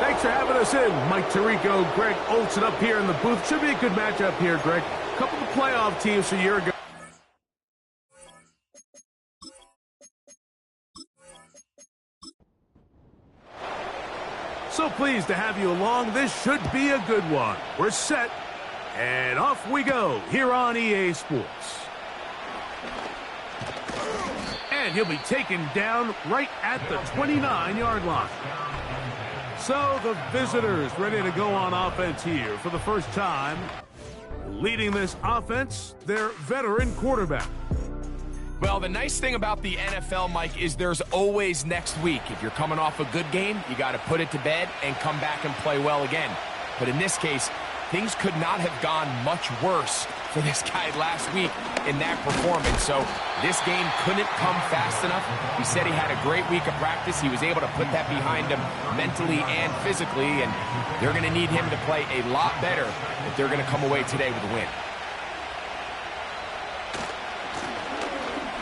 Thanks for having us in. Mike Tirico, Greg Olson up here in the booth. Should be a good matchup here, Greg. A couple of playoff teams a year ago. So pleased to have you along. This should be a good one. We're set, and off we go here on EA Sports. And he'll be taken down right at the 29-yard line. So the visitors ready to go on offense here for the first time. Leading this offense, their veteran quarterback. Well, the nice thing about the NFL, Mike, is there's always next week. If you're coming off a good game, you got to put it to bed and come back and play well again. But in this case, things could not have gone much worse for this guy last week in that performance. So this game couldn't come fast enough. He said he had a great week of practice. He was able to put that behind him mentally and physically, and they're going to need him to play a lot better if they're going to come away today with a win.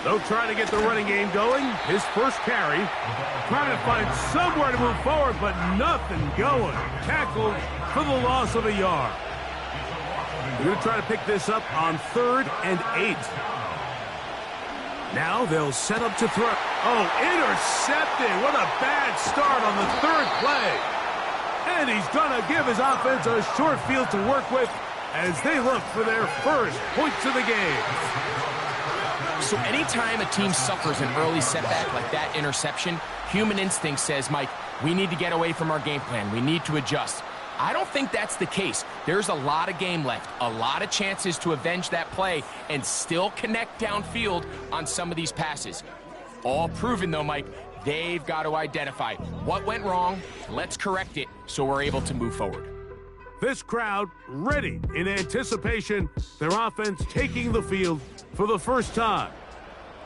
They'll try to get the running game going. His first carry. Trying to find somewhere to move forward, but nothing going. Tackled for the loss of a yard. They're going to try to pick this up on 3rd and 8. Now they'll set up to throw. Oh, intercepted. What a bad start on the 3rd play. And he's going to give his offense a short field to work with as they look for their first points of the game. So anytime a team suffers an early setback like that interception, human instinct says, Mike, we need to get away from our game plan. We need to adjust. I don't think that's the case. There's a lot of game left, a lot of chances to avenge that play and still connect downfield on some of these passes. All proven, though, Mike, they've got to identify what went wrong, let's correct it so we're able to move forward. This crowd ready in anticipation, their offense taking the field for the first time.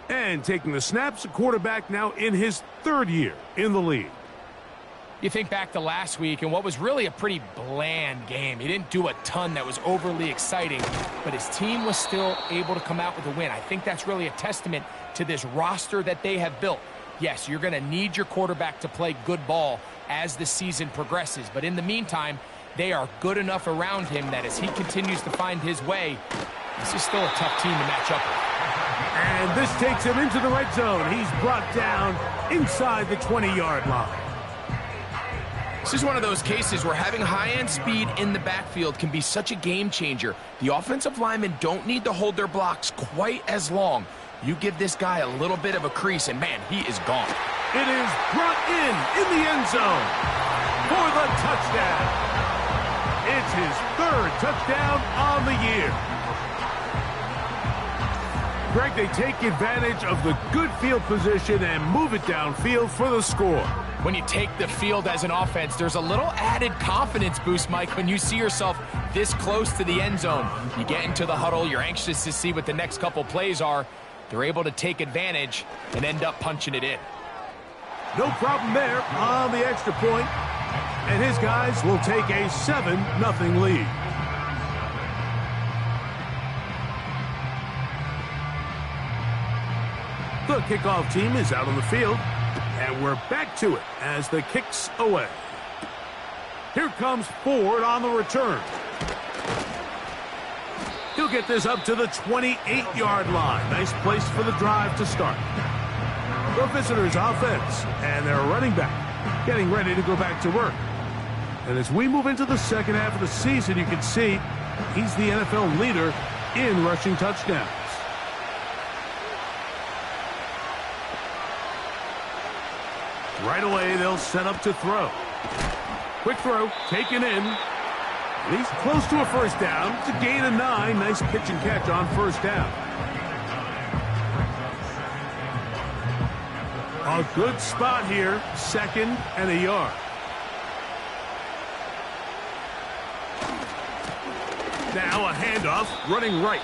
And taking the snaps, a quarterback now in his 3rd year in the league. You think back to last week and what was really a pretty bland game. He didn't do a ton that was overly exciting, but his team was still able to come out with a win. I think that's really a testament to this roster that they have built. Yes, you're going to need your quarterback to play good ball as the season progresses, but in the meantime, they are good enough around him that as he continues to find his way, this is still a tough team to match up with. And this takes him into the red zone. He's brought down inside the 20-yard line. This is one of those cases where having high-end speed in the backfield can be such a game changer. The offensive linemen don't need to hold their blocks quite as long. You give this guy a little bit of a crease, and man, he is gone. It is brought in the end zone for the touchdown. It's his 3rd touchdown on the year. Greg, they take advantage of the good field position and move it downfield for the score. When you take the field as an offense, there's a little added confidence boost, Mike, when you see yourself this close to the end zone. You get into the huddle, you're anxious to see what the next couple plays are. They're able to take advantage and end up punching it in. No problem there on the extra point. And his guys will take a 7-0 lead. The kickoff team is out on the field, and we're back to it as the kick's away. Here comes Ford on the return. He'll get this up to the 28-yard line. Nice place for the drive to start. The visitors' offense and their running back getting ready to go back to work. And as we move into the second half of the season, you can see he's the NFL leader in rushing touchdowns. Right away, they'll set up to throw. Quick throw, taken in. And he's close to a first down. It's a gain of 9. Nice pitch and catch on first down. A good spot here, 2nd and a yard. Now a handoff, running right.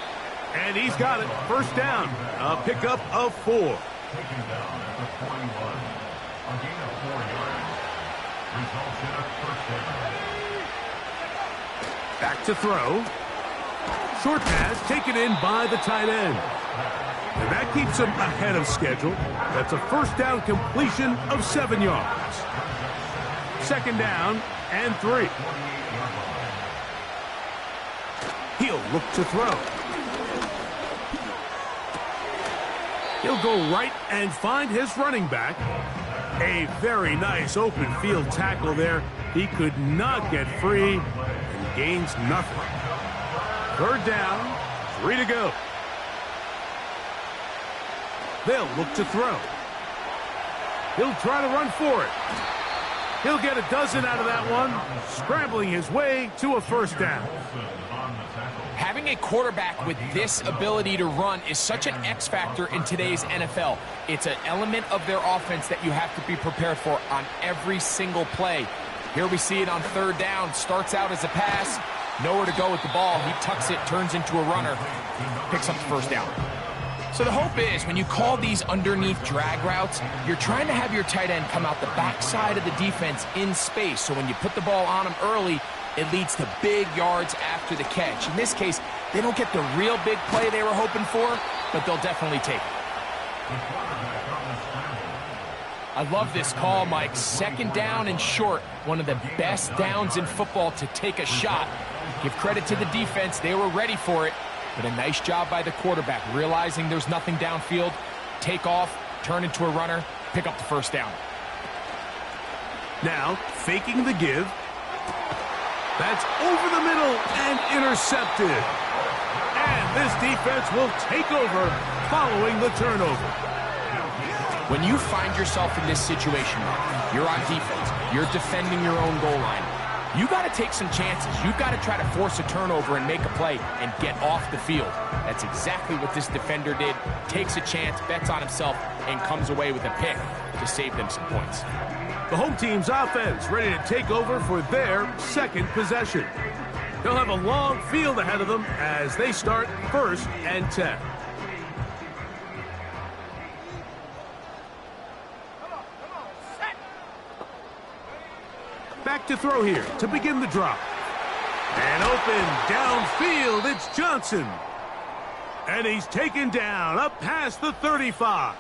And he's got it. First down. A pickup of 4. Back to throw. Short pass taken in by the tight end. And that keeps him ahead of schedule. That's a first down completion of 7 yards. second down and 3. He'll look to throw. He'll go right and find his running back. A very nice open field tackle there. He could not get free and gains nothing. Third down, 3 to go. They'll look to throw. He'll try to run for it. He'll get a dozen out of that one, scrambling his way to a first down. Having a quarterback with this ability to run is such an X factor in today's NFL. It's an element of their offense that you have to be prepared for on every single play. Here we see it on third down. Starts out as a pass. Nowhere to go with the ball. He tucks it, turns into a runner, picks up the first down. So the hope is when you call these underneath drag routes, you're trying to have your tight end come out the backside of the defense in space. So when you put the ball on him early, it leads to big yards after the catch. In this case, they don't get the real big play they were hoping for, but they'll definitely take it. I love this call, Mike. Second down and short. One of the best downs in football to take a shot. Give credit to the defense. They were ready for it. But a nice job by the quarterback, realizing there's nothing downfield. Take off, turn into a runner, pick up the first down. Now, faking the give. That's over the middle and intercepted. And this defense will take over following the turnover. When you find yourself in this situation, you're on defense, you're defending your own goal line, you got to take some chances. You've got to try to force a turnover and make a play and get off the field. That's exactly what this defender did. Takes a chance, bets on himself, and comes away with a pick to save them some points. The home team's offense ready to take over for their second possession. They'll have a long field ahead of them as they start 1st and 10. Back to throw here to begin the drop. And open downfield, it's Johnson. And he's taken down up past the 35.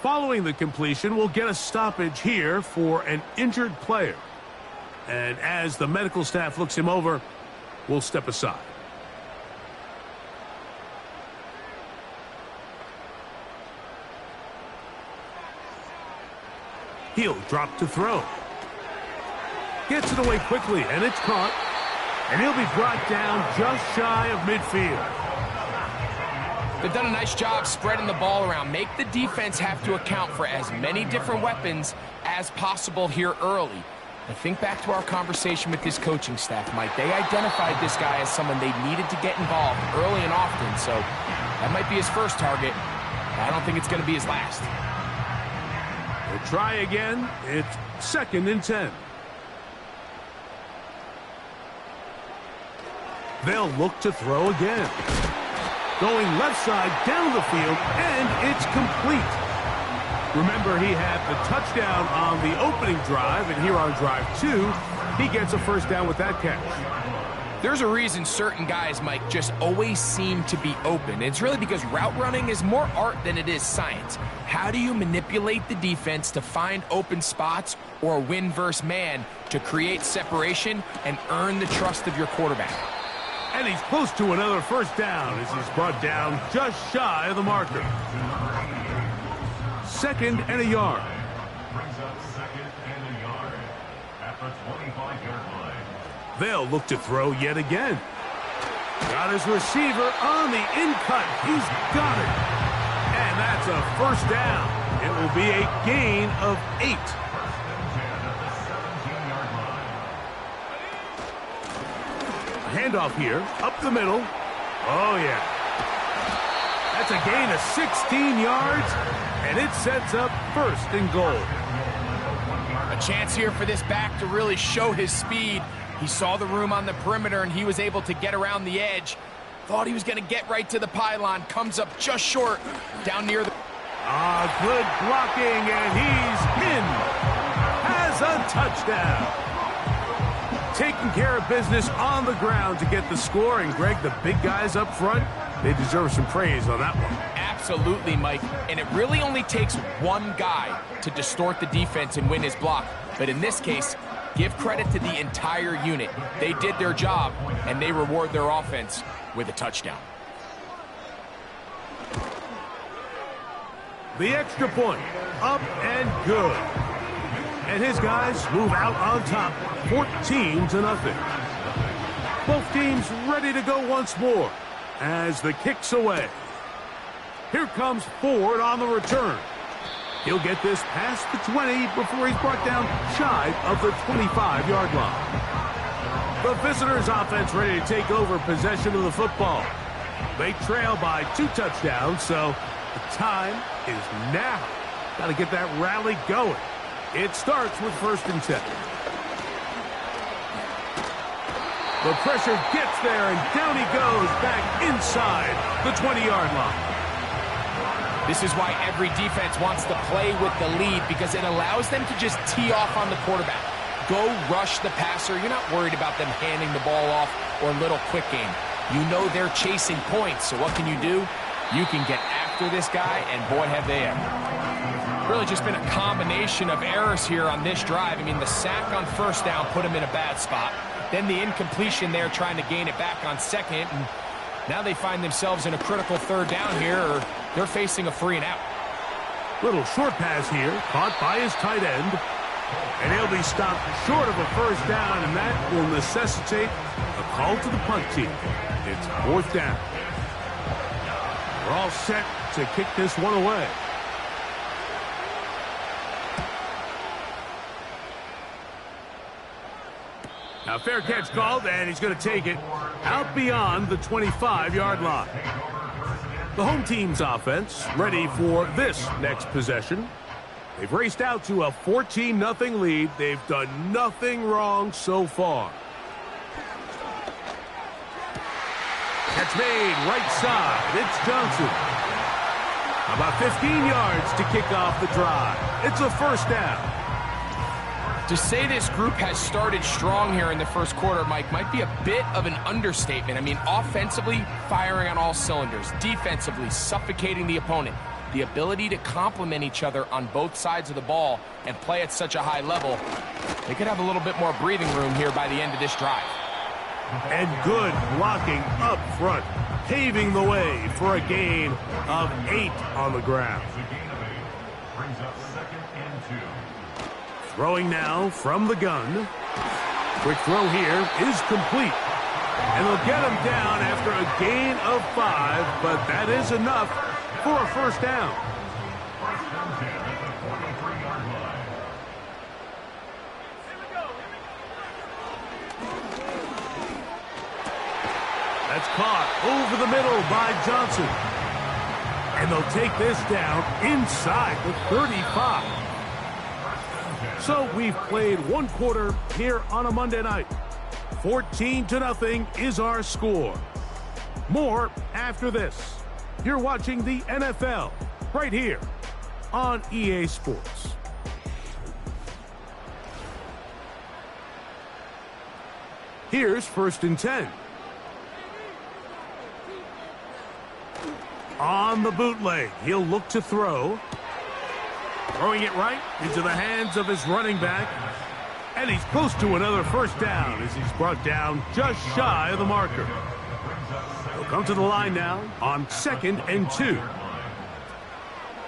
Following the completion, we'll get a stoppage here for an injured player. And as the medical staff looks him over, we'll step aside. He'll drop to throw. Gets it away quickly, and it's caught. And he'll be brought down just shy of midfield. They've done a nice job spreading the ball around. Make the defense have to account for as many different weapons as possible here early. I think back to our conversation with this coaching staff, Mike. They identified this guy as someone they needed to get involved early and often, so that might be his first target. I don't think it's going to be his last. We'll try again. It's 2nd and 10. They'll look to throw again. Going left side down the field, and it's complete. Remember, he had the touchdown on the opening drive, and here on drive 2, he gets a first down with that catch. There's a reason certain guys, Mike, just always seem to be open. It's really because route running is more art than it is science. How do you manipulate the defense to find open spots or win versus man to create separation and earn the trust of your quarterback? And he's close to another first down as he's brought down just shy of the marker. 2nd and a yard. Brings up 2nd and a yard at the 25-yard line. They'll look to throw yet again. Got his receiver on the in-cut. He's got it. And that's a first down. It will be a gain of 8. Handoff here, up the middle. Oh, yeah. That's a gain of 16 yards, and it sets up 1st and goal. A chance here for this back to really show his speed. He saw the room on the perimeter, and he was able to get around the edge. Thought he was going to get right to the pylon. Comes up just short, down near the... Good blocking, and he's in. Has a touchdown. Taking care of business on the ground to get the score. And, Greg, the big guys up front, they deserve some praise on that one. Absolutely, Mike. And it really only takes one guy to distort the defense and win his block. But in this case, give credit to the entire unit. They did their job, and they reward their offense with a touchdown. The extra point, up and good. And his guys move out on top, 14-0. Both teams ready to go once more as the kick's away. Here comes Ford on the return. He'll get this past the 20 before he's brought down shy of the 25-yard line. The visitors' offense ready to take over possession of the football. They trail by 2 touchdowns, so the time is now. Got to get that rally going. It starts with 1st and 10. The pressure gets there, and down he goes back inside the 20-yard line. This is why every defense wants to play with the lead, because it allows them to just tee off on the quarterback. Go rush the passer. You're not worried about them handing the ball off or little quick game. You know they're chasing points, so what can you do? You can get after this guy, and boy, have they ever. Really just been a combination of errors here on this drive. I mean, the sack on 1st down put him in a bad spot. Then the incompletion there trying to gain it back on 2nd, and now they find themselves in a critical 3rd down here, or they're facing a 3 and out. Little short pass here, caught by his tight end. And he'll be stopped short of a 1st down, and that will necessitate a call to the punt team. It's 4th down. We're all set to kick this one away. Now fair catch called, and he's going to take it out beyond the 25-yard line. The home team's offense ready for this next possession. They've raced out to a 14-0 lead. They've done nothing wrong so far. Catch made right side. It's Johnson. About 15 yards to kick off the drive. It's a 1st down. To say this group has started strong here in the 1st quarter, Mike, might be a bit of an understatement. I mean, offensively, firing on all cylinders. Defensively, suffocating the opponent. The ability to complement each other on both sides of the ball and play at such a high level, they could have a little bit more breathing room here by the end of this drive. And good blocking up front, paving the way for a gain of 8 on the ground. Brings up 2nd and 2. Throwing now from the gun. Quick throw here is complete. And they'll get him down after a gain of 5, but that is enough for a 1st down. 1st and 10 at the 43-yard line. That's caught over the middle by Johnson. And they'll take this down inside the 35. So we've played 1 quarter here on a Monday night. 14-0 is our score. More after this. You're watching the NFL right here on EA Sports. Here's 1st and 10. On the bootleg, he'll look to throw. Throwing it right into the hands of his running back. And he's close to another 1st down as he's brought down just shy of the marker. He'll come to the line now on 2nd and 2.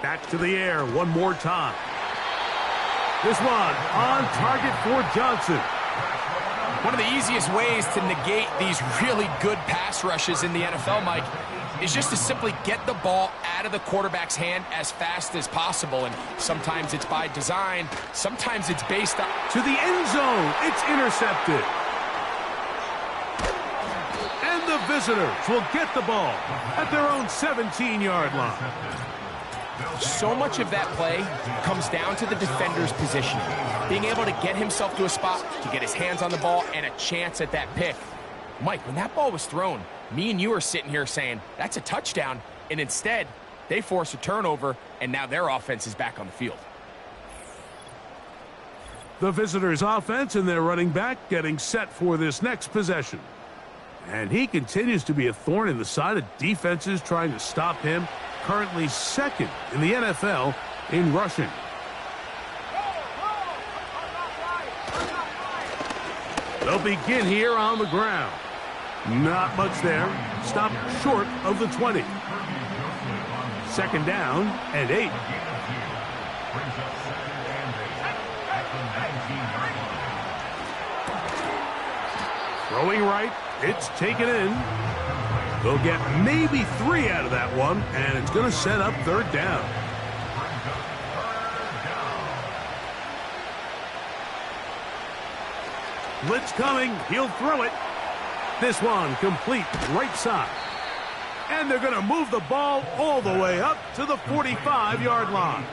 Back to the air one more time. This one on target for Johnson. One of the easiest ways to negate these really good pass rushes in the NFL, Mike, is just to simply get the ball out of the quarterback's hand as fast as possible. And sometimes it's by design, sometimes it's based on... To the end zone, it's intercepted. And the visitors will get the ball at their own 17-yard line. So much of that play comes down to the defender's positioning. Being able to get himself to a spot, to get his hands on the ball, and a chance at that pick. Mike, when that ball was thrown, me and you are sitting here saying, that's a touchdown. And instead, they force a turnover, and now their offense is back on the field. The visitors' offense and their running back getting set for this next possession. And he continues to be a thorn in the side of defenses trying to stop him. Currently 2nd in the NFL in rushing. They'll begin here on the ground. Not much there. Stopped short of the 20. Second down and 8. Throwing right. It's taken in. They'll get maybe 3 out of that one, and it's going to set up third down. Blitz coming. He'll throw it. This one complete right side. And they're going to move the ball all the way up to the 45-yard line.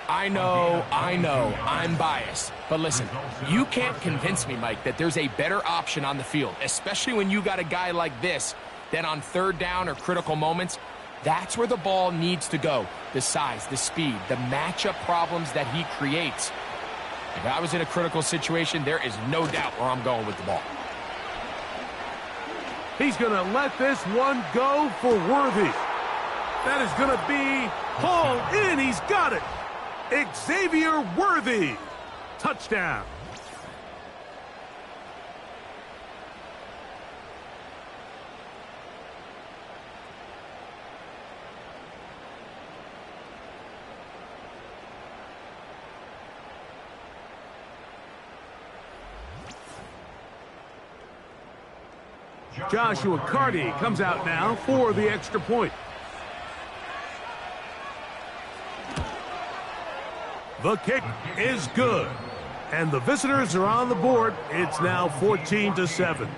I know, I'm biased. But listen, you can't convince me, Mike, that there's a better option on the field, especially when you got a guy like this, that on third down or critical moments, that's where the ball needs to go. The size, the speed, the matchup problems that he creates. If I was in a critical situation, there is no doubt where I'm going with the ball. He's going to let this one go for Worthy. That is going to be hauled in. He's got it. Xavier Worthy. Touchdown. Joshua Carty comes out now for the extra point. The kick is good. And the visitors are on the board. It's now 14-7. Visitors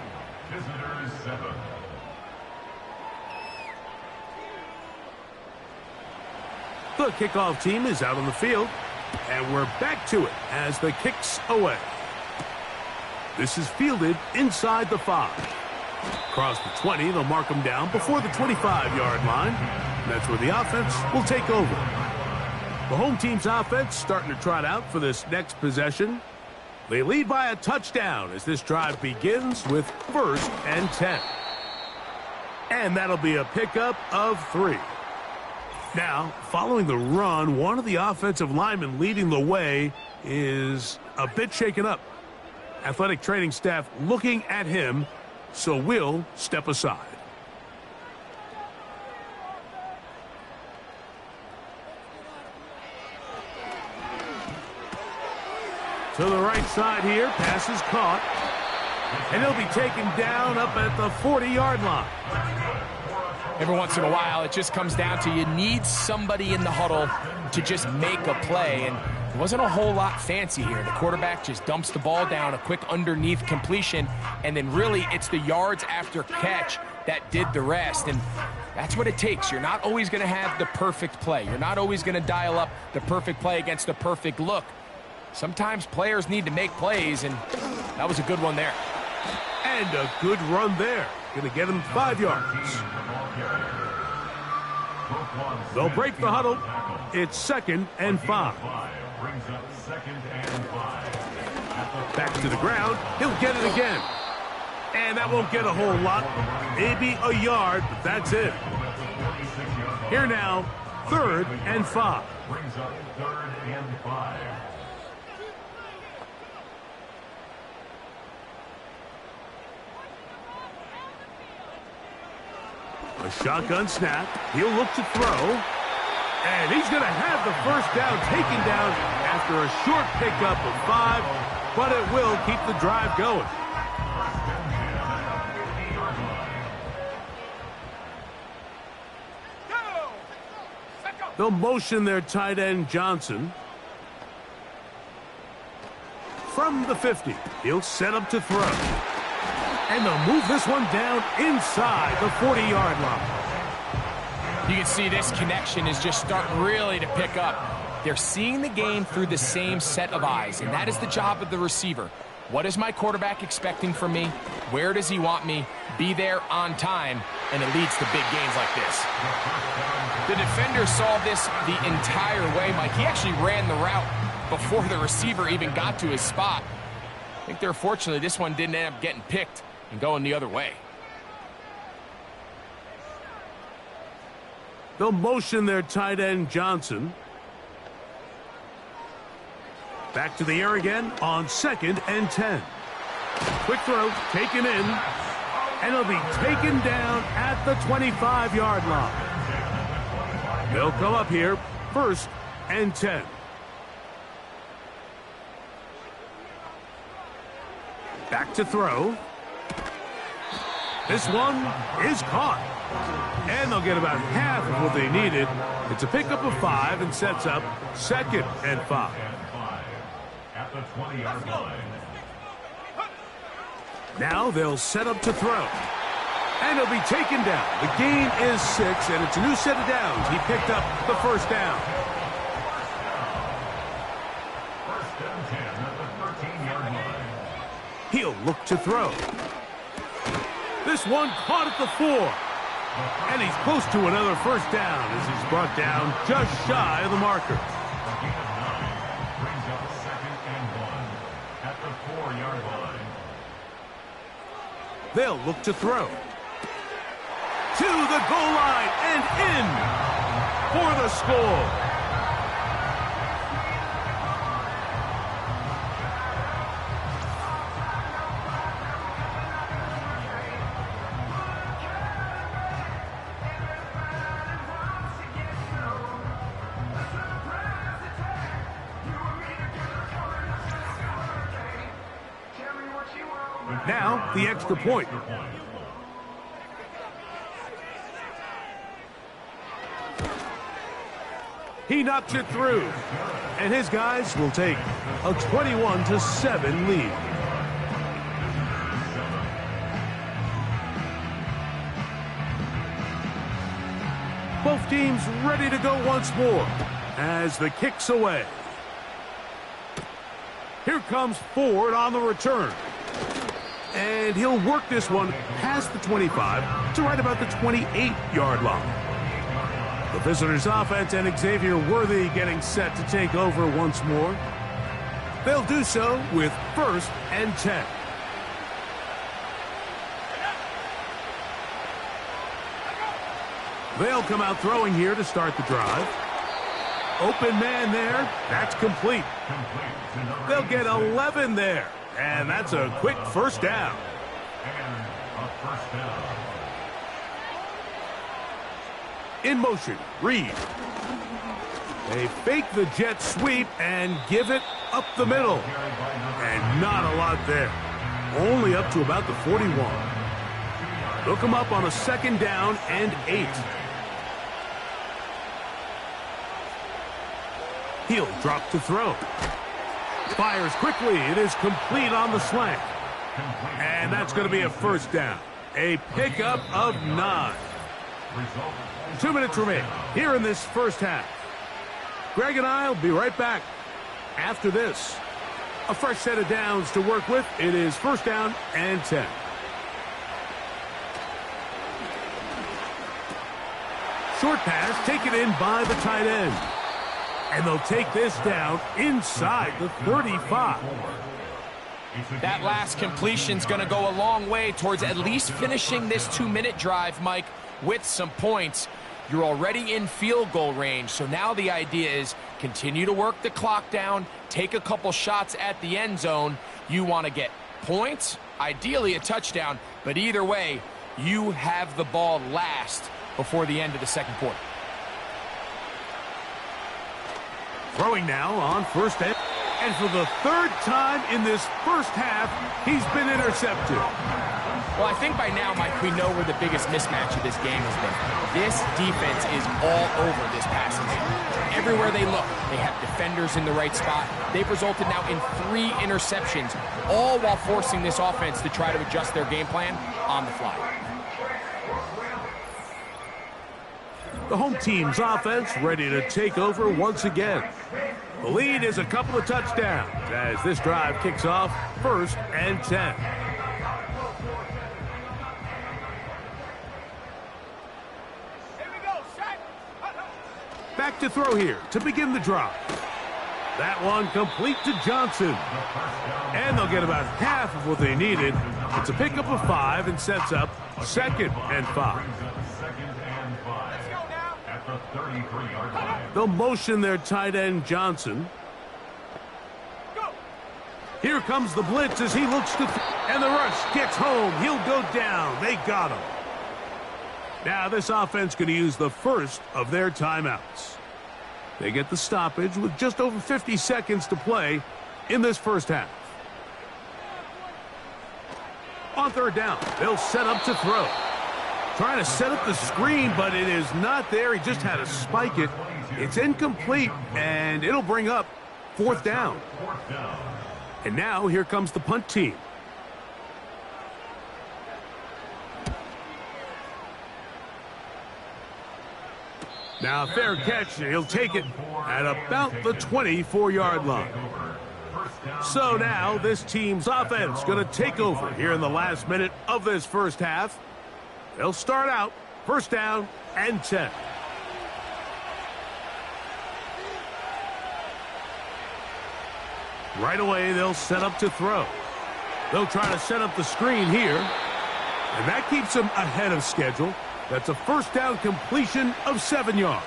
7. The kickoff team is out on the field. And we're back to it as the kick's away. This is fielded inside the 5. Across the 20, they'll mark them down before the 25-yard line. And that's where the offense will take over. The home team's offense starting to trot out for this next possession. They lead by a touchdown as this drive begins with 1st and 10. And that'll be a pickup of 3. Now, following the run, one of the offensive linemen leading the way is a bit shaken up. Athletic training staff looking at him, so we'll step aside. To the right side here, pass is caught. And he'll be taken down up at the 40-yard line. Every once in a while, it just comes down to you need somebody in the huddle to just make a play. And it wasn't a whole lot fancy here. The quarterback just dumps the ball down, a quick underneath completion, and then really it's the yards after catch that did the rest. And that's what it takes. You're not always going to have the perfect play. You're not always going to dial up the perfect play against the perfect look. Sometimes players need to make plays, and that was a good one there. And a good run there. Going to get him 5 yards. They'll break the huddle. It's 2nd and 5. Back to the ground. He'll get it again. And that won't get a whole lot. Maybe a yard, but that's it. Here now, 3rd and 5. Brings up 3rd and 5. A shotgun snap. He'll look to throw. And he's going to have the first down taken down after a short pickup of 5, but it will keep the drive going. They'll motion their tight end Johnson. From the 50, he'll set up to throw. And they'll move this one down inside the 40-yard line. You can see this connection is just starting really to pick up. They're seeing the game through the same set of eyes, and that is the job of the receiver. What is my quarterback expecting from me? Where does he want me? Be there on time, and it leads to big gains like this. The defender saw this the entire way, Mike. He actually ran the route before the receiver even got to his spot. I think they're fortunate this one didn't end up getting picked and going the other way. They'll motion their tight end Johnson. Back to the air again on 2nd and 10. quick throw, taken in, and he'll be taken down at the 25-yard line. They'll come up here, 1st and 10. Back to throw. This one is caught. And they'll get about half of what they needed. It's a pickup of 5 and sets up 2nd and 5. At the 20-yard line. Now they'll set up to throw. And he'll be taken down. The gain is 6, and it's a new set of downs. He picked up the 1st down. 1st and 10 at the 13-yard line. He'll look to throw. This one caught at the 4. And he's close to another 1st down as he's brought down just shy of the marker. A gain of 9 brings up 2nd and 1 at the 4-yard line. They'll look to throw. To the goal line and in for the score. Now, the extra point. He knocks it through, and his guys will take a 21-7 lead. Both teams ready to go once more as the kick's away. Here comes Ford on the return. And he'll work this one past the 25 to right about the 28-yard line. The visitors' offense and Xavier Worthy getting set to take over once more. They'll do so with 1st and 10. They'll come out throwing here to start the drive. Open man there. That's complete. They'll get 11 there. And that's a quick 1st down. And a 1st down. In motion, Reed. They fake the jet sweep and give it up the middle. And not a lot there. Only up to about the 41. They'll come up on a 2nd down and 8. He'll drop to throw. Fires quickly. It is complete on the slant. And that's going to be a 1st down. A pickup of 9. 2 minutes remain here in this 1st half. Greg and I will be right back after this. A fresh set of downs to work with. It is 1st down and 10. Short pass taken in by the tight end. And they'll take this down inside the 35. That last completion's going to go a long way towards at least finishing this 2-minute drive, Mike, with some points. You're already in field goal range, so now the idea is continue to work the clock down, take a couple shots at the end zone. You want to get points, ideally a touchdown, but either way, you have the ball last before the end of the 2nd quarter. Throwing now on 1st down. And for the 3rd time in this 1st half, he's been intercepted. Well, I think by now, Mike, we know where the biggest mismatch of this game has been. This defense is all over this passing game. Everywhere they look, they have defenders in the right spot. They've resulted now in 3 interceptions, all while forcing this offense to try to adjust their game plan on the fly. The home team's offense ready to take over once again. The lead is a couple of touchdowns as this drive kicks off 1st and 10. Back to throw here to begin the drive. That one complete to Johnson. And they'll get about half of what they needed. It's a pickup of 5 and sets up 2nd and 5. They'll motion their tight end Johnson. Here comes the blitz as he looks to... and the rush gets home. He'll go down. They got him. Now this offense going to use the first of their timeouts. They get the stoppage with just over 50 seconds to play in this first half. On third down, they'll set up to throw. Trying to set up the screen, but it is not there. He just had to spike it. It's incomplete, and it'll bring up fourth down. And now here comes the punt team. Now fair catch. He'll take it at about the 24-yard line. So now this team's offense going to take over here in the last minute of this first half. They'll start out first down and 10. Right away, they'll set up to throw. They'll try to set up the screen here. And that keeps them ahead of schedule. That's a first down completion of 7 yards.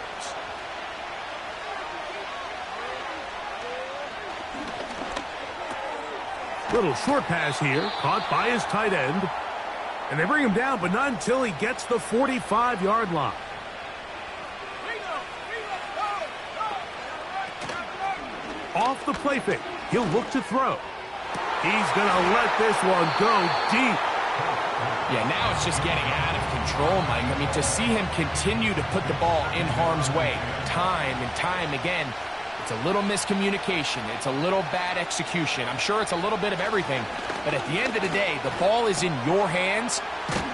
Little short pass here, caught by his tight end. And they bring him down, but not until he gets the 45-yard line. Off the play fake, he'll look to throw. He's going to let this one go deep. Yeah, now it's just getting out of control, Mike. I mean, to see him continue to put the ball in harm's way time and time again, it's a little miscommunication. It's a little bad execution. I'm sure it's a little bit of everything. But at the end of the day, the ball is in your hands.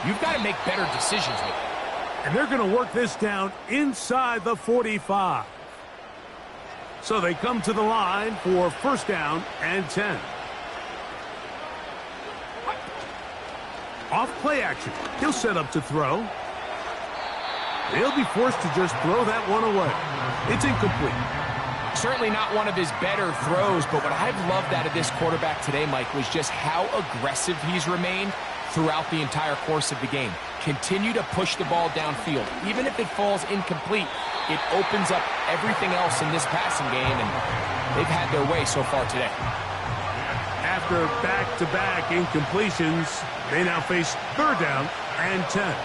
You've got to make better decisions with it. And they're going to work this down inside the 45. So they come to the line for first down and 10. Off play action. He'll set up to throw. He'll be forced to just throw that one away. It's incomplete. Certainly not one of his better throws, but what I've loved out of this quarterback today, Mike, was just how aggressive he's remained throughout the entire course of the game. Continue to push the ball downfield. Even if it falls incomplete, it opens up everything else in this passing game, and they've had their way so far today. After back-to-back incompletions, they now face third down and 10.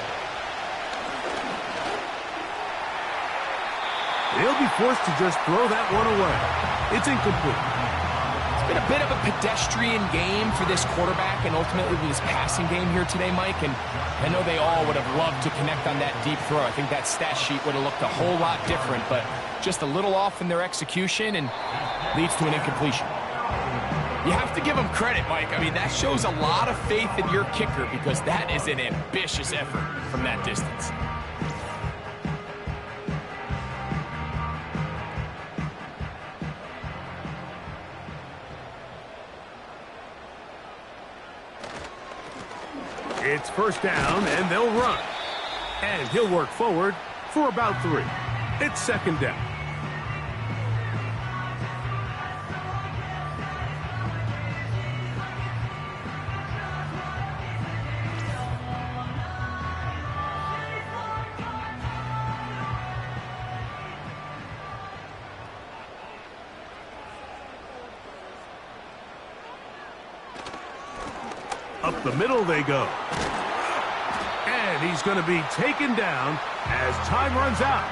He'll be forced to just throw that one away. It's incomplete. It's been a bit of a pedestrian game for this quarterback and ultimately this passing game here today, Mike. And I know they all would have loved to connect on that deep throw. I think that stat sheet would have looked a whole lot different, but just a little off in their execution and leads to an incompletion. You have to give him credit, Mike. I mean, that shows a lot of faith in your kicker because that is an ambitious effort from that distance. It's first down, and they'll run. And he'll work forward for about 3. It's second down. Up the middle they go. And he's going to be taken down as time runs out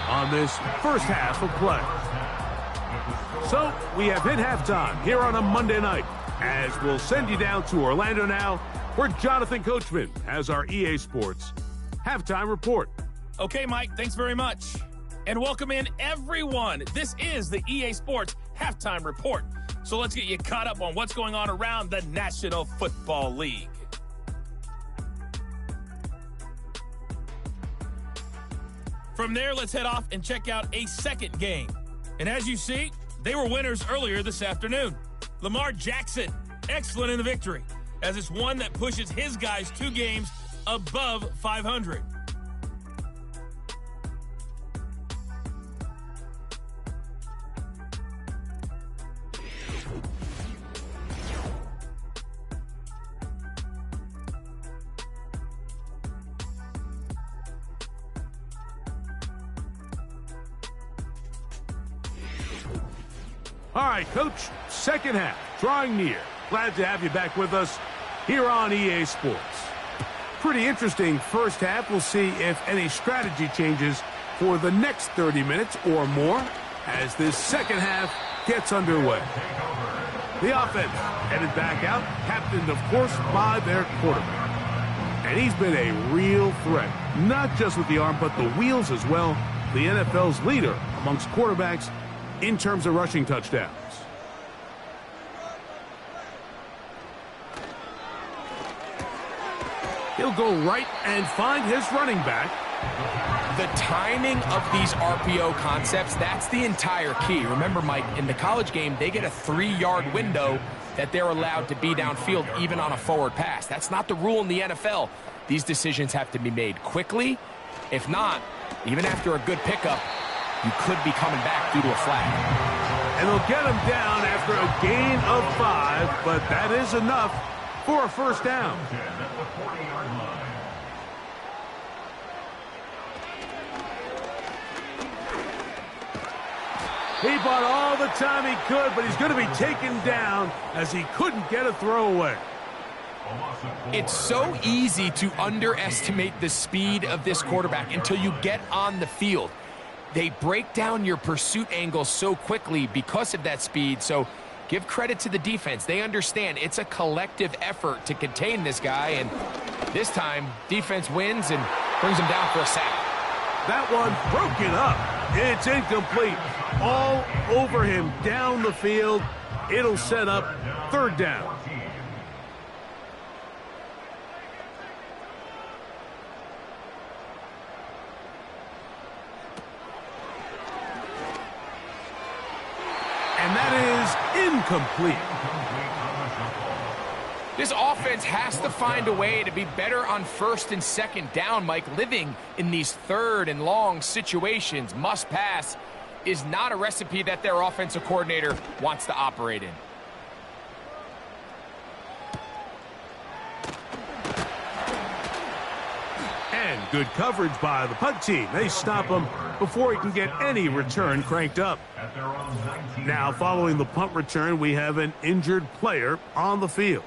on this first half of play. So we have hit halftime here on a Monday night, as we'll send you down to Orlando now, where Jonathan Coachman has our EA Sports halftime report. Okay, Mike, thanks very much. And welcome in, everyone. This is the EA Sports halftime report. So let's get you caught up on what's going on around the National Football League. From there, let's head off and check out a second game. And as you see, they were winners earlier this afternoon. Lamar Jackson, excellent in the victory, as it's one that pushes his guys 2 games above 500. All right, Coach, second half, drawing near. Glad to have you back with us here on EA Sports. Pretty interesting first half. We'll see if any strategy changes for the next 30 minutes or more as this second half gets underway. The offense headed back out, captained, of course, by their quarterback. And he's been a real threat, not just with the arm, but the wheels as well. The NFL's leader amongst quarterbacks in terms of rushing touchdowns. He'll go right and find his running back. The timing of these RPO concepts, that's the entire key. Remember, Mike, in the college game, they get a 3-yard window that they're allowed to be downfield even on a forward pass. That's not the rule in the NFL. These decisions have to be made quickly. If not, even after a good pickup, you could be coming back due to a flag. And they'll get him down after a gain of 5, but that is enough for a first down. He bought all the time he could, but he's going to be taken down as he couldn't get a throwaway. It's so easy to underestimate the speed of this quarterback until you get on the field. They break down your pursuit angle so quickly because of that speed, so give credit to the defense. They understand it's a collective effort to contain this guy, and this time, defense wins and brings him down for a sack. That one broken up. It's incomplete. All over him down the field. It'll set up third down. And that is incomplete. This offense has to find a way to be better on first and second down, Mike. Living in these third and long situations, must pass, is not a recipe that their offensive coordinator wants to operate in. And good coverage by the punt team. They stop him before he can get any return cranked up. Now, following the punt return, we have an injured player on the field.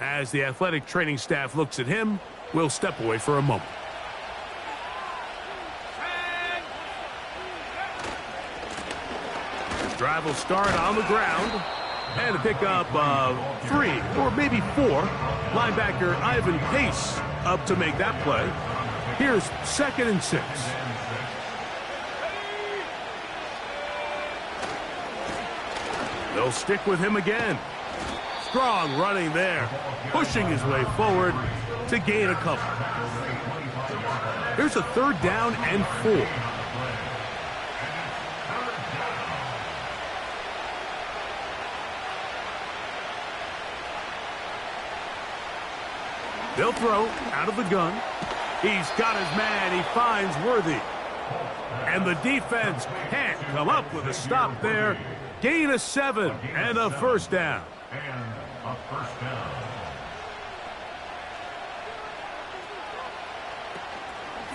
As the athletic training staff looks at him, we'll step away for a moment. Drive will start on the ground. And a pickup of 3 or maybe 4. Linebacker Ivan Pace up to make that play. Here's 2nd and 6. They'll stick with him again. Strong running there, pushing his way forward to gain a couple. Here's a 3rd down and 4. They'll throw out of the gun. He's got his man. He finds Worthy. And the defense can't come up with a stop there. Gain of 7 and a first down.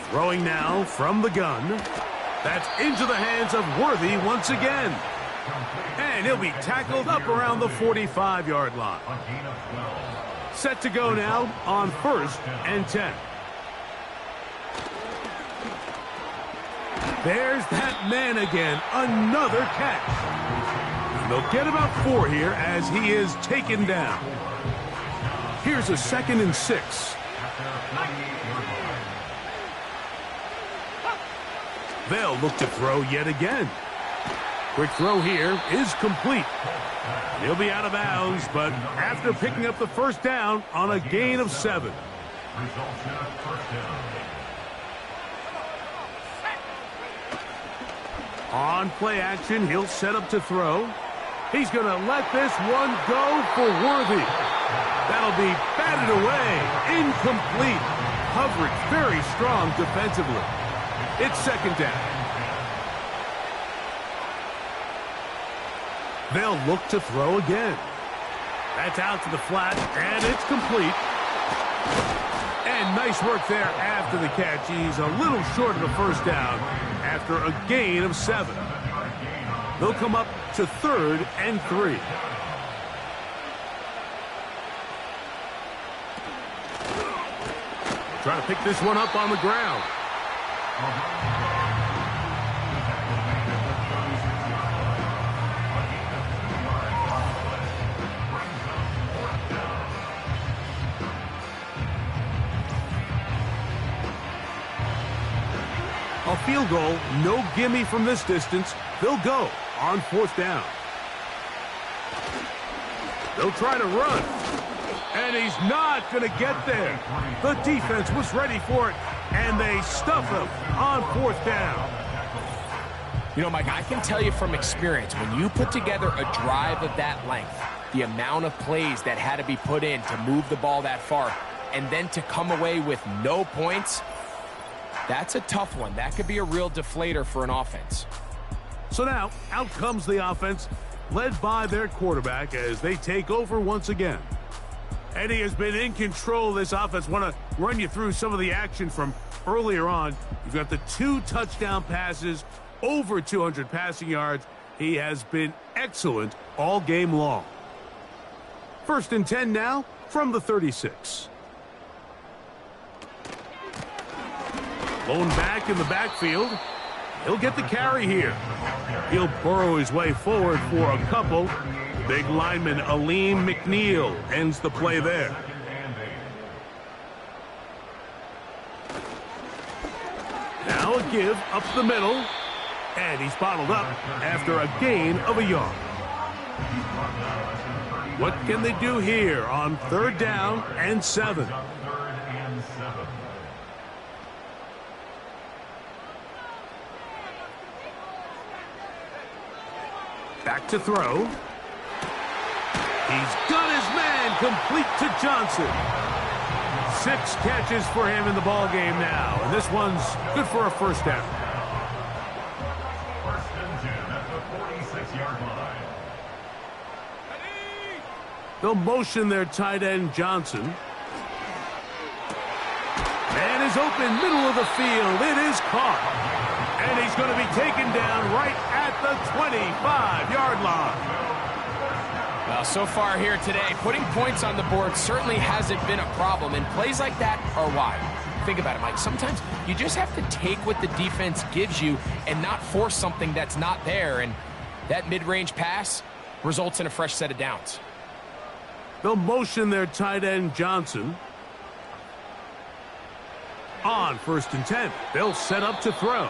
Throwing now from the gun. That's into the hands of Worthy once again. And he'll be tackled up around the 45-yard line. Set to go now on 1st and 10. There's that man again. Another catch. They'll get about 4 here as he is taken down. Here's a 2nd and 6. They'll look to throw yet again. Quick throw here is complete. He'll be out of bounds, but after picking up the first down on a gain of 7. On play action, he'll set up to throw. He's going to let this one go for Worthy. That'll be batted away. Incomplete. Coverage very strong defensively. It's 2nd down. They'll look to throw again. That's out to the flat, and it's complete. And nice work there after the catch. He's a little short of the first down after a gain of 7. They'll come up to 3rd and 3. trying to pick this one up on the ground. A field goal, no gimme from this distance. They'll go on 4th down. They'll try to run. And he's not going to get there. The defense was ready for it, and they stuff him on 4th down. You know, Mike, I can tell you from experience, when you put together a drive of that length, the amount of plays that had to be put in to move the ball that far, and then to come away with no points, that's a tough one. That could be a real deflator for an offense. So now, out comes the offense, led by their quarterback as they take over once again. And he has been in control of this offense. Want to run you through some of the action from earlier on. You've got the 2 touchdown passes, over 200 passing yards. He has been excellent all game long. 1st and 10 now from the 36. Blown back in the backfield. He'll get the carry here. He'll burrow his way forward for a couple. Big lineman Aleem McNeil ends the play there. Now a give up the middle. And he's bottled up after a gain of a yard. What can they do here on 3rd down and 7? Back to throw. He's got his man complete to Johnson. 6 catches for him in the ball game now, and this one's good for a 1st down. 1st and 10 at the 46-yard line. They'll motion their tight end Johnson. Man is open, middle of the field. It is caught. And he's going to be taken down right at the 25-yard line. Well, so far here today, putting points on the board certainly hasn't been a problem, and plays like that are why. Think about it, Mike. Sometimes you just have to take what the defense gives you and not force something that's not there, and that mid-range pass results in a fresh set of downs. They'll motion their tight end Johnson. On 1st and 10, they'll set up to throw.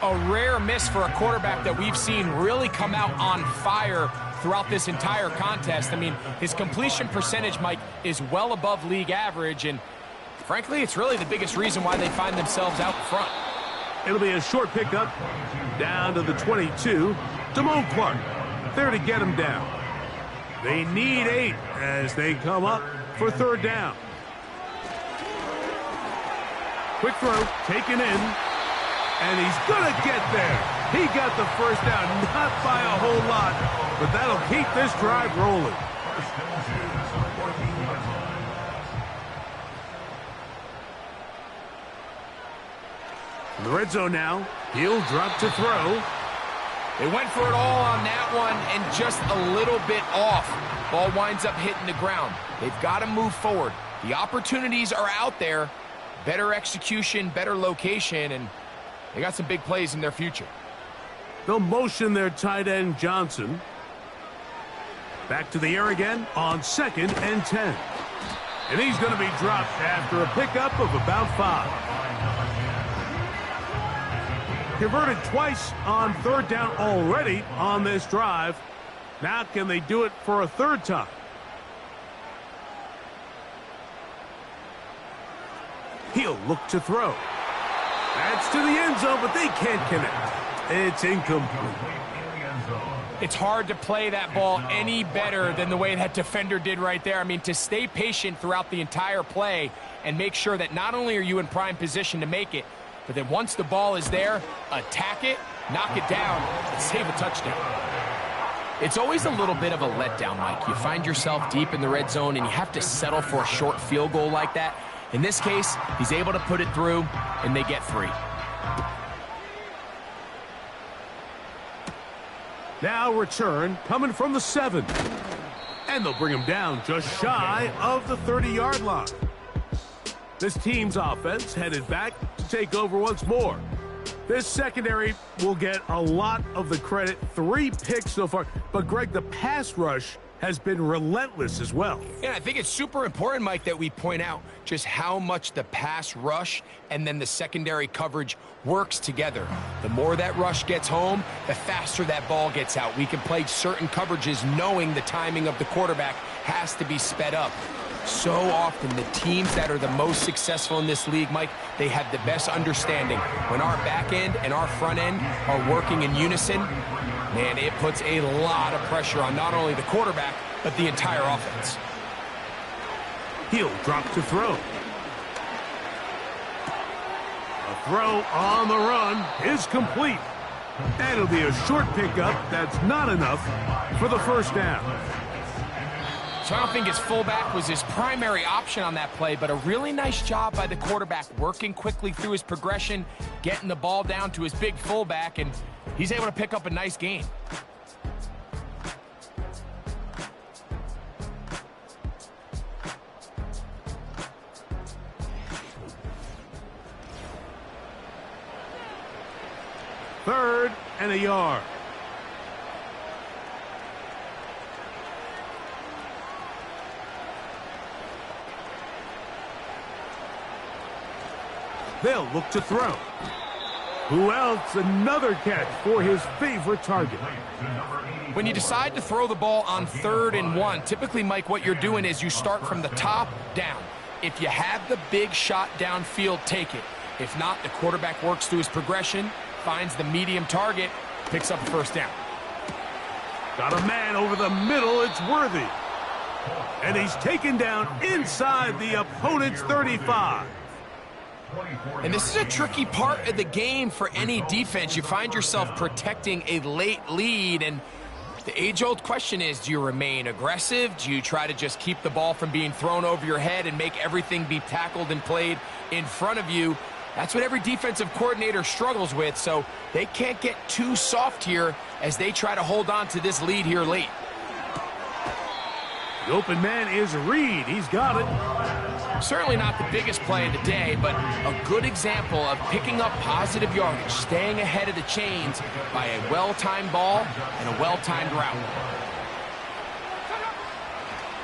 A rare miss for a quarterback that we've seen really come out on fire throughout this entire contest. I mean, his completion percentage, Mike, is well above league average, and frankly, it's really the biggest reason why they find themselves out front. It'll be a short pickup down to the 22. Damone Clark there to get him down. They need 8 as they come up for 3rd down. Quick throw, taken in. And he's going to get there. He got the 1st down, not by a whole lot, but that'll keep this drive rolling. In the red zone now, he'll drop to throw. They went for it all on that one and just a little bit off. Ball winds up hitting the ground. They've got to move forward. The opportunities are out there. Better execution, better location, and they got some big plays in their future. They'll motion their tight end Johnson. Back to the air again on 2nd and 10. And he's going to be dropped after a pickup of about 5. Converted twice on 3rd down already on this drive. Now can they do it for a 3rd time? He'll look to throw. That's to the end zone, but they can't connect. It's incomplete. It's hard to play that ball any better than the way that defender did right there. I mean, to stay patient throughout the entire play and make sure that not only are you in prime position to make it, but then once the ball is there, attack it, knock it down, and save a touchdown. It's always a little bit of a letdown, Mike. You find yourself deep in the red zone and you have to settle for a short field goal like that. In this case, he's able to put it through, and they get 3. Now return coming from the 7. And they'll bring him down just shy of the 30-yard line. This team's offense headed back to take over once more. This secondary will get a lot of the credit. 3 picks so far. But, Greg, the pass rush has been relentless as well. Yeah, I think it's super important, Mike, that we point out just how much the pass rush and then the secondary coverage works together. The more that rush gets home, the faster that ball gets out. We can play certain coverages knowing the timing of the quarterback has to be sped up. So often, the teams that are the most successful in this league, Mike, they have the best understanding. When our back end and our front end are working in unison, man, it puts a lot of pressure on not only the quarterback, but the entire offense. He'll drop to throw. A throw on the run is complete. And it'll be a short pickup. That's not enough for the first down. So I don't think his fullback was his primary option on that play, but a really nice job by the quarterback working quickly through his progression, getting the ball down to his big fullback, and he's able to pick up a nice gain. Third and a yard. They'll look to throw. Who else? Another catch for his favorite target. When you decide to throw the ball on 3rd and 1, typically, Mike, what you're doing is you start from the top down. If you have the big shot downfield, take it. If not, the quarterback works through his progression, finds the medium target, picks up a first down. Got a man over the middle. It's Worthy. And he's taken down inside the opponent's 35. And this is a tricky part of the game for any defense. You find yourself protecting a late lead, and the age-old question is, do you remain aggressive? Do you try to just keep the ball from being thrown over your head and make everything be tackled and played in front of you? That's what every defensive coordinator struggles with, so they can't get too soft here as they try to hold on to this lead here late. The open man is Reed. He's got it. Certainly not the biggest play of the day, but a good example of picking up positive yardage, staying ahead of the chains by a well-timed ball and a well-timed route.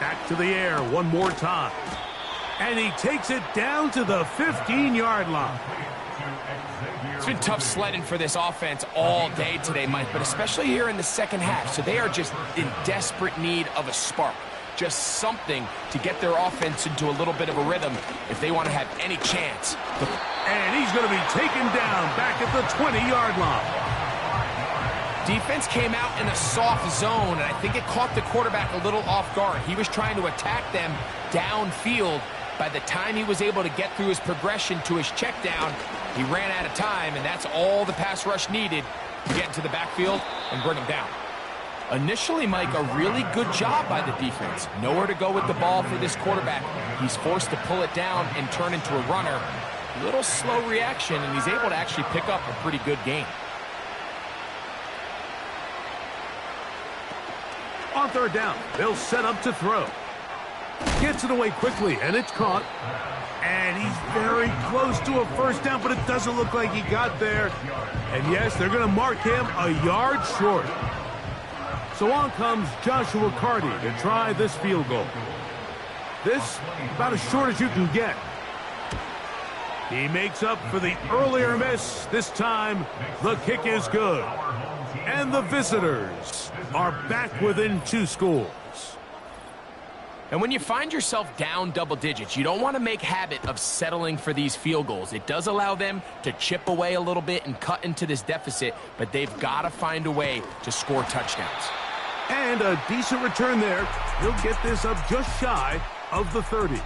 Back to the air one more time. And he takes it down to the 15-yard line. It's been tough sledding for this offense all day today, Mike, but especially here in the second half. So they are just in desperate need of a spark. Just something to get their offense into a little bit of a rhythm if they want to have any chance. And he's going to be taken down back at the 20-yard line. Defense came out in a soft zone, and I think it caught the quarterback a little off guard. He was trying to attack them downfield. By the time he was able to get through his progression to his check down, he ran out of time, and that's all the pass rush needed to get into the backfield and bring him down. Initially, Mike, a really good job by the defense. Nowhere to go with the ball for this quarterback. He's forced to pull it down and turn into a runner. A little slow reaction, and he's able to actually pick up a pretty good gain. On 3rd down, they'll set up to throw. Gets it away quickly, and it's caught. And he's very close to a first down, but it doesn't look like he got there. And yes, they're going to mark him a yard short. So on comes Joshua Carty to try this field goal. This, about as short as you can get. He makes up for the earlier miss. This time, the kick is good. And the visitors are back within 2 scores. And when you find yourself down double digits, you don't want to make habit of settling for these field goals. It does allow them to chip away a little bit and cut into this deficit, but they've got to find a way to score touchdowns. And a decent return there. He'll get this up just shy of the 30.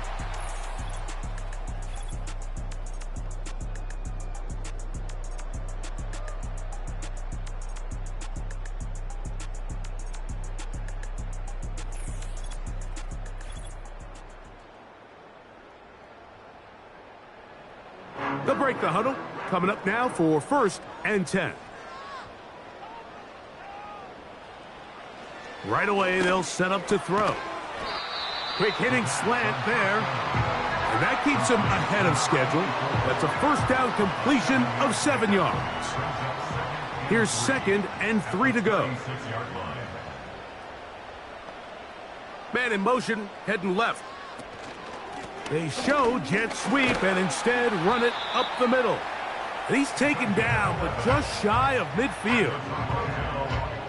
They'll break the huddle. Coming up now for 1st and 10. Right away, they'll set up to throw. Quick hitting slant there. And that keeps him ahead of schedule. That's a first down completion of 7 yards. Here's 2nd and 3 to go. Man in motion, heading left. They show jet sweep and instead run it up the middle. And he's taken down, but just shy of midfield.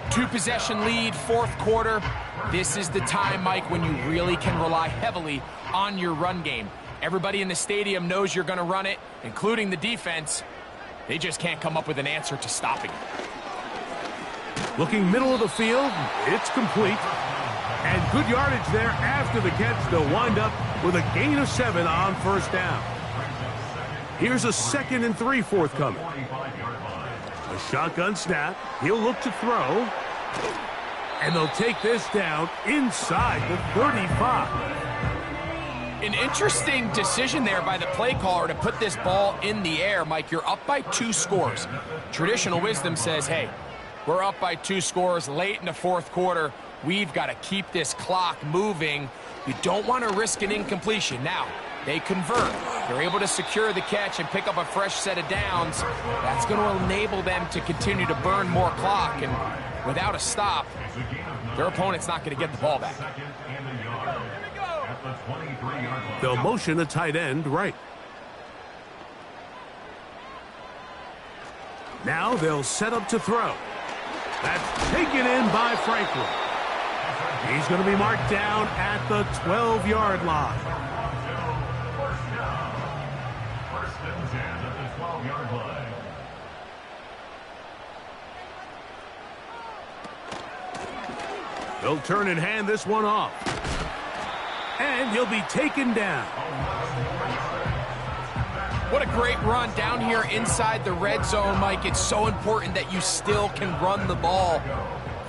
2-possession lead, 4th quarter. This is the time, Mike, when you really can rely heavily on your run game. Everybody in the stadium knows you're going to run it, including the defense. They just can't come up with an answer to stopping it. Looking middle of the field, it's complete. And good yardage there after the catch. They'll wind up with a gain of 7 on first down. Here's a 2nd and 3 forthcoming. A shotgun snap. He'll look to throw. And they'll take this down inside the 35. An interesting decision there by the play caller to put this ball in the air. Mike, you're up by 2 scores. Traditional wisdom says, hey, we're up by 2 scores late in the 4th quarter. We've got to keep this clock moving. You don't want to risk an incompletion. Now, they convert. They're able to secure the catch and pick up a fresh set of downs. That's going to enable them to continue to burn more clock. And without a stop, their opponent's not going to get the ball back. They'll motion a tight end right. Now they'll set up to throw. That's taken in by Franklin. He's going to be marked down at the 12-yard line. First and 10 at the 12-yard line. They'll turn and hand this one off. And he'll be taken down. What a great run down here inside the red zone, Mike. It's so important that you still can run the ball.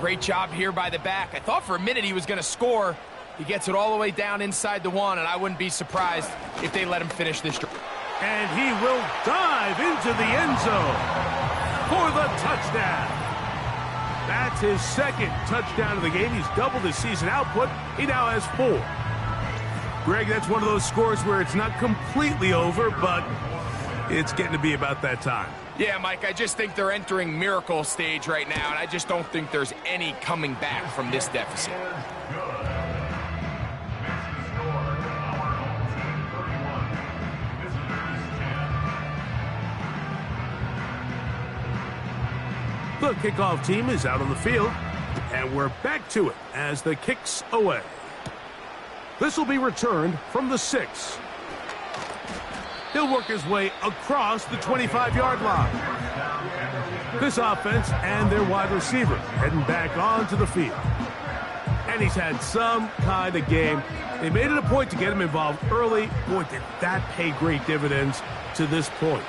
Great job here by the back. I thought for a minute he was going to score. He gets it all the way down inside the 1, and I wouldn't be surprised if they let him finish this drive. And he will dive into the end zone for the touchdown. That's his 2nd touchdown of the game. He's doubled his season output. He now has 4. Greg, that's one of those scores where it's not completely over, but it's getting to be about that time. Yeah, Mike, I just think they're entering miracle stage right now, and I just don't think there's any coming back from this deficit. The kickoff team is out on the field, and we're back to it as the kick's away. This will be returned from the 6. He'll work his way across the 25-yard line. This offense and their wide receiver heading back onto the field. And he's had some kind of game. They made it a point to get him involved early. Boy, did that pay great dividends to this point.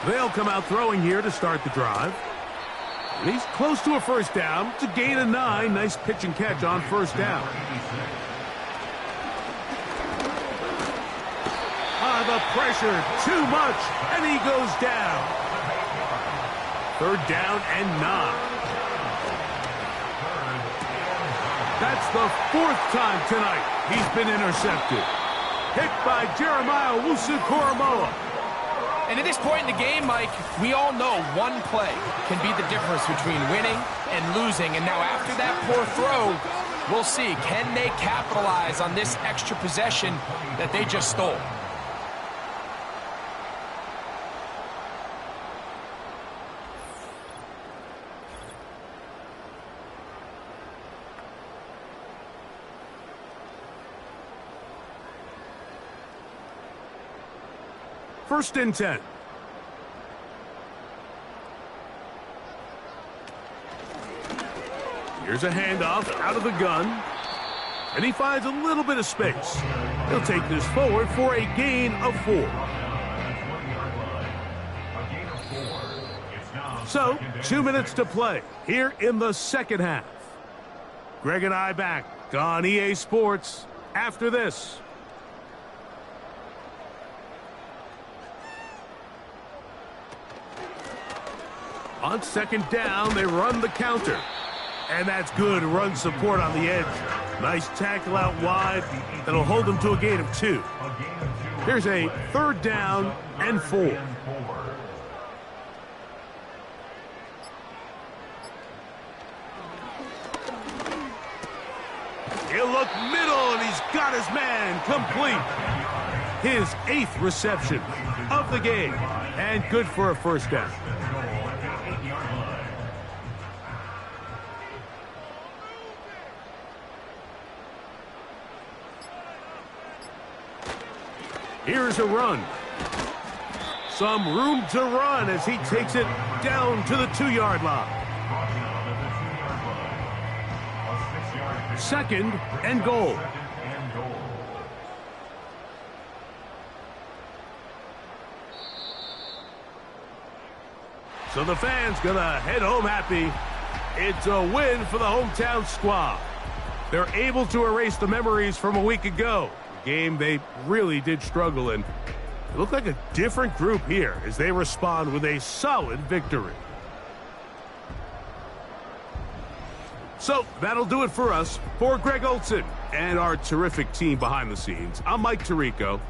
They'll come out throwing here to start the drive. And he's close to a first down. It's a gain of 9. Nice pitch and catch on first down. The pressure, too much, and he goes down. 3rd down and 9. That's the 4th time tonight he's been intercepted. Hit by Jeremiah Owusu-Koramoah. And at this point in the game, Mike, we all know one play can be the difference between winning and losing. And now after that poor throw, we'll see, can they capitalize on this extra possession that they just stole? First and 10. Here's a handoff out of the gun. And he finds a little bit of space. He'll take this forward for a gain of 4. So, 2 minutes to play here in the second half. Greg and I back on EA Sports after this. On second down, they run the counter. And that's good run support on the edge. Nice tackle out wide that'll hold them to a gain of 2. Here's a 3rd down and 4. He'll look middle, and he's got his man complete. His 8th reception of the game, and good for a 1st down. Here's a run. Some room to run as he takes it down to the 2-yard line. 2nd and goal. So the fans gonna head home happy. It's a win for the hometown squad. They're able to erase the memories from a week ago. A game they really did struggle in. It looked like a different group here as they respond with a solid victory. So that'll do it for us. For Greg Olson and our terrific team behind the scenes, I'm Mike Tirico.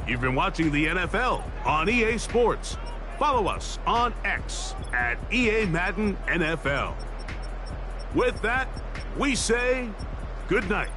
You've been watching the NFL on EA Sports. Follow us on X at EA Madden NFL. With that, we say good night.